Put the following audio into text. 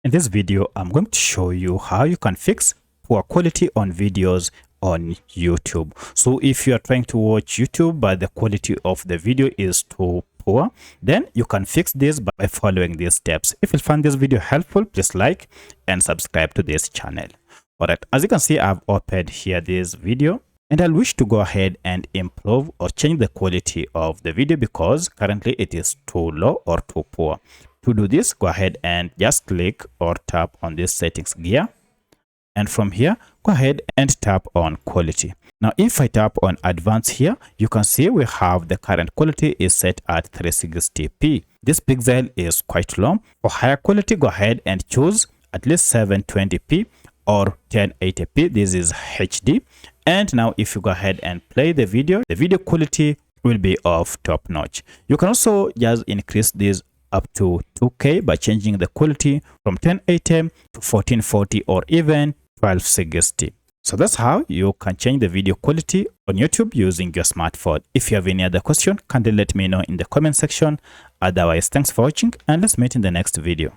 In this video, I'm going to show you how you can fix poor quality on videos on YouTube. So if you are trying to watch YouTube but the quality of the video is too poor, then you can fix this by following these steps. If you find this video helpful, please like and subscribe to this channel. Alright, as you can see, I've opened here this video and I'll wish to go ahead and improve or change the quality of the video because currently it is too low or too poor. To do this, go ahead and just click or tap on this settings gear. And from here, go ahead and tap on quality. Now, if I tap on advanced here, you can see we have the current quality is set at 360p. This pixel is quite low. For higher quality, go ahead and choose at least 720p or 1080p. This is HD. And now if you go ahead and play the video quality will be of top notch. You can also just increase this up to 2K by changing the quality from 1080 to 1440 or even 1260. So that's how you can change the video quality on YouTube using your smartphone. If you have any other question, kindly let me know in the comment section. Otherwise, thanks for watching and let's meet in the next video.